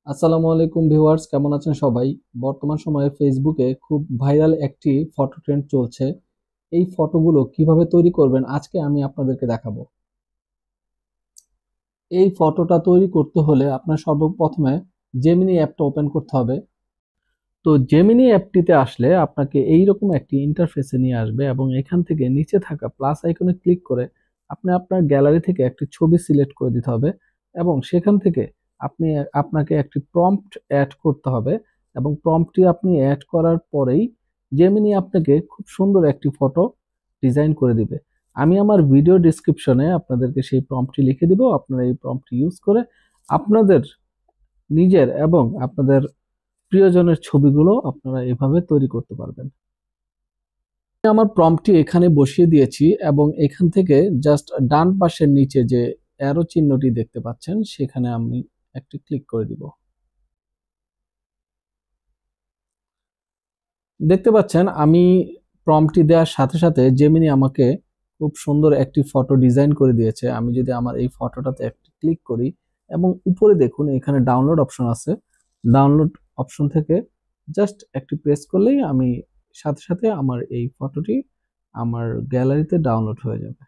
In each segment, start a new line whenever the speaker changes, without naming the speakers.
আসসালামু আলাইকুম ভিউয়ার্স, কেমন আছেন সবাই? বর্তমান সময়ে ফেসবুকে খুব ভাইরাল একটি ফটো ট্রেন্ড চলছে। এই ফটোগুলো কিভাবে তৈরি করবেন আজকে আমি আপনাদেরকে দেখাবো। এই ফটোটা তৈরি করতে হলে আপনার সর্বপ্রথমে জেমিনি অ্যাপটা ওপেন করতে হবে। তো জেমিনি অ্যাপটিতে আসলে আপনাকে এইরকম একটি ইন্টারফেসে নিয়ে আসবে এবং এখান থেকে নিচে থাকা প্লাস আইকনে ক্লিক করে আপনি আপনার গ্যালারি থেকে একটি ছবি সিলেক্ট করে দিতে হবে এবং সেখান থেকে আপনি আপনাকে একটি প্রম্পট অ্যাড করতে হবে এবং প্রম্পটটি আপনি অ্যাড করার পরেই জেমিনি আপনাকে খুব সুন্দর একটি ফটো ডিজাইন করে দিবে। আমি আমার ভিডিও ডেসক্রিপশনে আপনাদেরকে সেই প্রম্পটটি লিখে দিব। আপনারা এই প্রম্পটটি ইউজ করে আপনাদের নিজের এবং আপনাদের প্রিয়জনের ছবিগুলো আপনারা এভাবে তৈরি করতে পারবেন। আমি আমার প্রম্পটটি এখানে বসিয়ে দিয়েছি এবং এখান থেকে জাস্ট ডান পাশের নিচে যে অ্যারো চিহ্নটি দেখতে পাচ্ছেন সেখানে আমি একটি ক্লিক করে দিব। দেখতে পাচ্ছেন আমি প্রম্পটটি দেওয়ার সাথে সাথে জেমিনি আমাকে খুব সুন্দর একটি ফটো ডিজাইন করে দিয়েছে। আমি যদি আমার এই ফটোটাতে একটি ক্লিক করি এবং উপরে দেখুন এখানে ডাউনলোড অপশন আছে। ডাউনলোড অপশন থেকে জাস্ট একটি প্রেস করলেই আমি সাথে সাথে আমার এই ফটোটি আমার গ্যালারিতে ডাউনলোড হয়ে যাবে।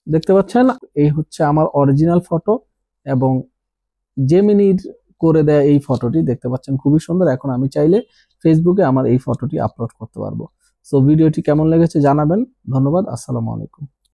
দেখতে পাচ্ছেন এই হচ্ছে আমার অরিজিনাল ফটো এবং জেমিনির করে দেয়া এই ফটোটি দেখতে পাচ্ছেন খুবই সুন্দর। এখন আমি চাইলে ফেসবুকে আমার এই ফটোটি আপলোড করতে পারবো। সো ভিডিওটি কেমন লেগেছে জানাবেন। ধন্যবাদ। আসসালামু আলাইকুম।